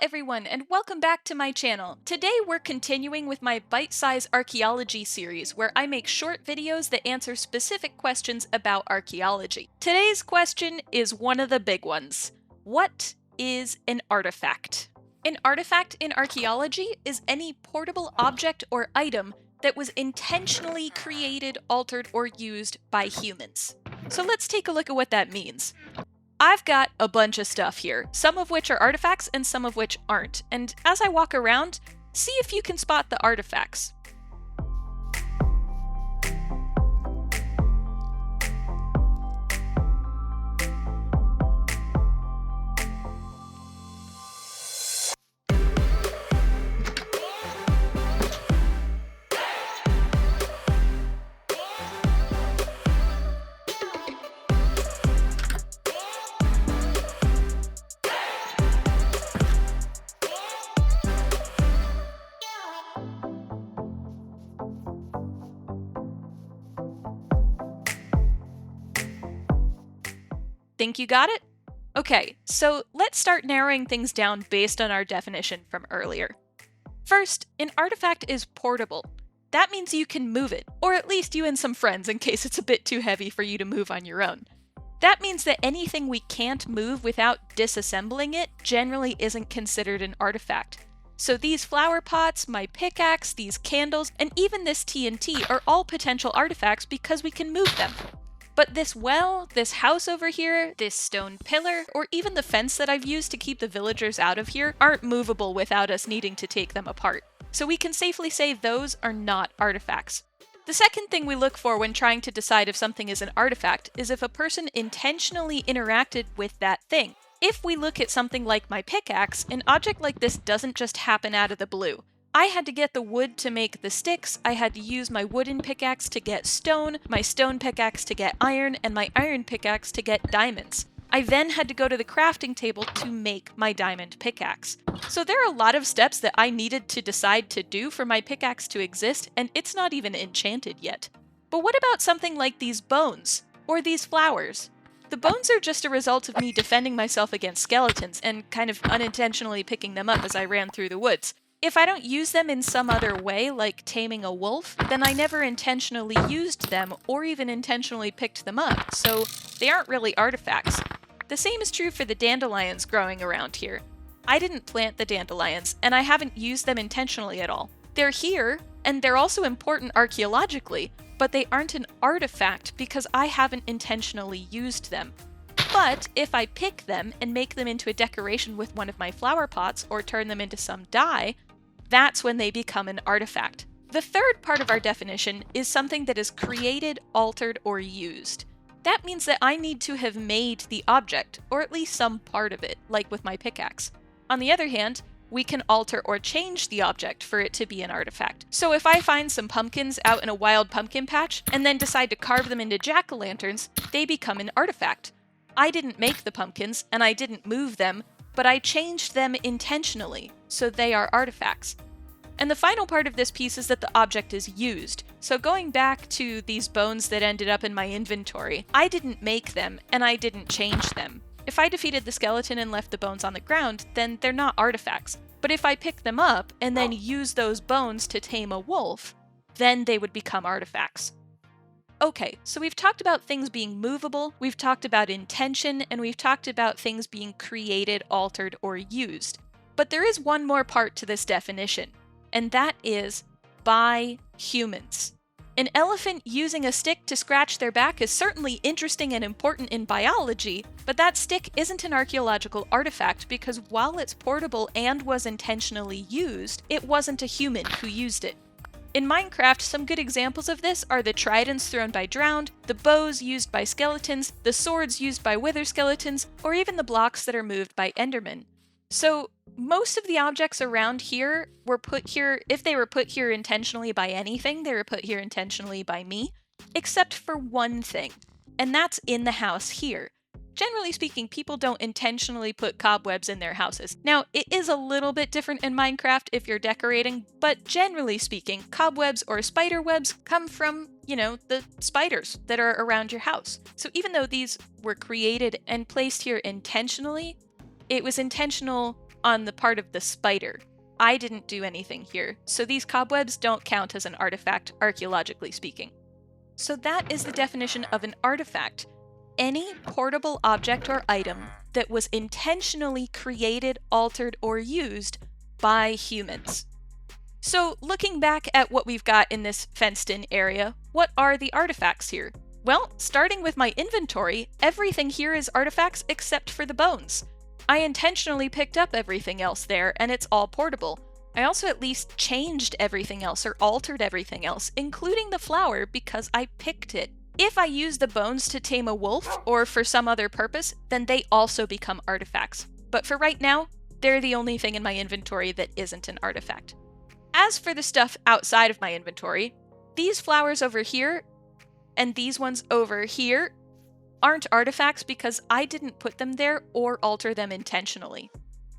everyone, and welcome back to my channel. Today we're continuing with my Bite-Size Archaeology series, where I make short videos that answer specific questions about archaeology. Today's question is one of the big ones. What is an artifact? An artifact in archaeology is any portable object or item that was intentionally created, altered, or used by humans. So let's take a look at what that means. I've got a bunch of stuff here, some of which are artifacts and some of which aren't, and as I walk around, see if you can spot the artifacts. Think you got it? Okay, so let's start narrowing things down based on our definition from earlier. First, an artifact is portable. That means you can move it, or at least you and some friends in case it's a bit too heavy for you to move on your own. That means that anything we can't move without disassembling it generally isn't considered an artifact. So these flower pots, my pickaxe, these candles, and even this TNT are all potential artifacts because we can move them. But this well, this house over here, this stone pillar, or even the fence that I've used to keep the villagers out of here aren't movable without us needing to take them apart. So we can safely say those are not artifacts. The second thing we look for when trying to decide if something is an artifact is if a person intentionally interacted with that thing. If we look at something like my pickaxe, an object like this doesn't just happen out of the blue. I had to get the wood to make the sticks, I had to use my wooden pickaxe to get stone, my stone pickaxe to get iron, and my iron pickaxe to get diamonds. I then had to go to the crafting table to make my diamond pickaxe. So there are a lot of steps that I needed to decide to do for my pickaxe to exist, and it's not even enchanted yet. But what about something like these bones? Or these flowers? The bones are just a result of me defending myself against skeletons and kind of unintentionally picking them up as I ran through the woods. If I don't use them in some other way, like taming a wolf, then I never intentionally used them or even intentionally picked them up, so they aren't really artifacts. The same is true for the dandelions growing around here. I didn't plant the dandelions, and I haven't used them intentionally at all. They're here, and they're also important archaeologically, but they aren't an artifact because I haven't intentionally used them. But if I pick them and make them into a decoration with one of my flower pots or turn them into some dye, that's when they become an artifact. The third part of our definition is something that is created, altered, or used. That means that I need to have made the object, or at least some part of it, like with my pickaxe. On the other hand, we can alter or change the object for it to be an artifact. So if I find some pumpkins out in a wild pumpkin patch, and then decide to carve them into jack-o'-lanterns, they become an artifact. I didn't make the pumpkins, and I didn't move them, but I changed them intentionally, so they are artifacts. And the final part of this piece is that the object is used. So going back to these bones that ended up in my inventory, I didn't make them, and I didn't change them. If I defeated the skeleton and left the bones on the ground, then they're not artifacts. But if I pick them up and then use those bones to tame a wolf, then they would become artifacts. Okay, so we've talked about things being movable, we've talked about intention, and we've talked about things being created, altered, or used. But there is one more part to this definition, and that is by humans. An elephant using a stick to scratch their back is certainly interesting and important in biology, but that stick isn't an archaeological artifact because while it's portable and was intentionally used, it wasn't a human who used it. In Minecraft, some good examples of this are the tridents thrown by drowned, the bows used by skeletons, the swords used by wither skeletons, or even the blocks that are moved by endermen. So, most of the objects around here were put here, if they were put here intentionally by anything, they were put here intentionally by me, except for one thing, and that's in the house here. Generally speaking, people don't intentionally put cobwebs in their houses. Now, it is a little bit different in Minecraft if you're decorating, but generally speaking, cobwebs or spider webs come from, the spiders that are around your house. So even though these were created and placed here intentionally, it was intentional on the part of the spider. I didn't do anything here, so these cobwebs don't count as an artifact, archaeologically speaking. So that is the definition of an artifact. Any portable object or item that was intentionally created, altered, or used by humans. So looking back at what we've got in this fenced-in area, what are the artifacts here? Well, starting with my inventory, everything here is artifacts except for the bones. I intentionally picked up everything else there, and it's all portable. I also at least changed everything else or altered everything else, including the flower, because I picked it. If I use the bones to tame a wolf or for some other purpose, then they also become artifacts. But for right now, they're the only thing in my inventory that isn't an artifact. As for the stuff outside of my inventory, these flowers over here and these ones over here aren't artifacts because I didn't put them there or alter them intentionally.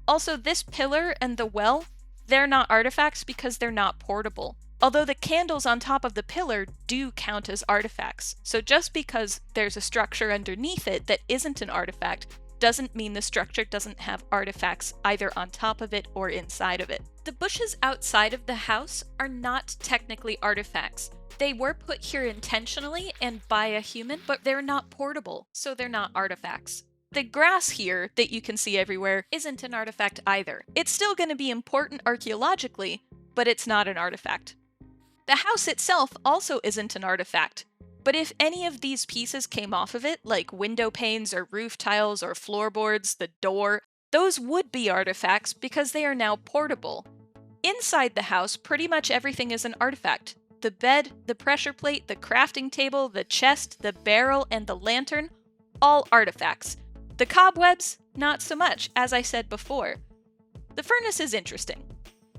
Also, this pillar and the well, they're not artifacts because they're not portable. Although the candles on top of the pillar do count as artifacts. So just because there's a structure underneath it that isn't an artifact doesn't mean the structure doesn't have artifacts either on top of it or inside of it. The bushes outside of the house are not technically artifacts. They were put here intentionally and by a human, but they're not portable, so they're not artifacts. The grass here that you can see everywhere isn't an artifact either. It's still going to be important archaeologically, but it's not an artifact. The house itself also isn't an artifact, but if any of these pieces came off of it, like window panes or roof tiles or floorboards, the door, those would be artifacts because they are now portable. Inside the house, pretty much everything is an artifact. The bed, the pressure plate, the crafting table, the chest, the barrel, and the lantern, all artifacts. The cobwebs, not so much, as I said before. The furnace is interesting.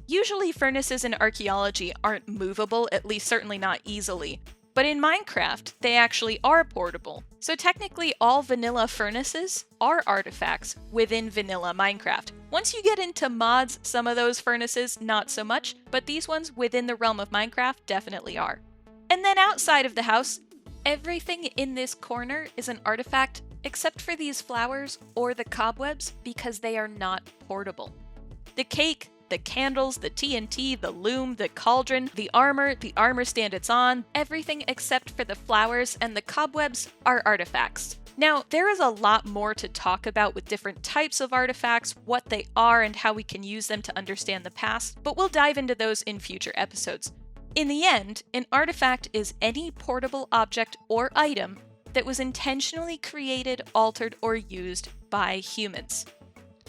Usually furnaces in archaeology aren't movable, at least certainly not easily. But in Minecraft, they actually are portable. So technically all vanilla furnaces are artifacts within vanilla Minecraft. Once you get into mods, some of those furnaces, not so much, but these ones within the realm of Minecraft definitely are. And then outside of the house, everything in this corner is an artifact except for these flowers or the cobwebs because they are not portable. The cake, the candles, the TNT, the loom, the cauldron, the armor stand it's on, everything except for the flowers and the cobwebs are artifacts. Now, there is a lot more to talk about with different types of artifacts, what they are, and how we can use them to understand the past, but we'll dive into those in future episodes. In the end, an artifact is any portable object or item that was intentionally created, altered, or used by humans.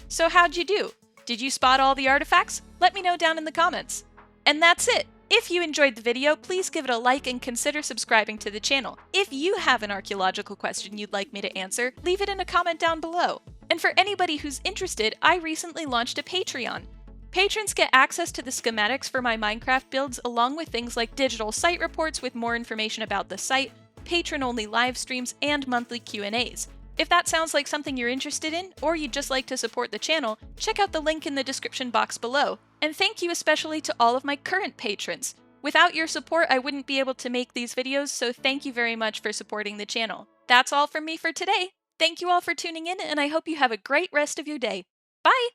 So how'd you do? Did you spot all the artifacts? Let me know down in the comments. And that's it! If you enjoyed the video, please give it a like and consider subscribing to the channel. If you have an archaeological question you'd like me to answer, leave it in a comment down below. And for anybody who's interested, I recently launched a Patreon. Patrons get access to the schematics for my Minecraft builds along with things like digital site reports with more information about the site, patron-only live streams, and monthly Q&As. If that sounds like something you're interested in, or you'd just like to support the channel, check out the link in the description box below. And thank you especially to all of my current patrons. Without your support, I wouldn't be able to make these videos, so thank you very much for supporting the channel. That's all from me for today. Thank you all for tuning in, and I hope you have a great rest of your day. Bye!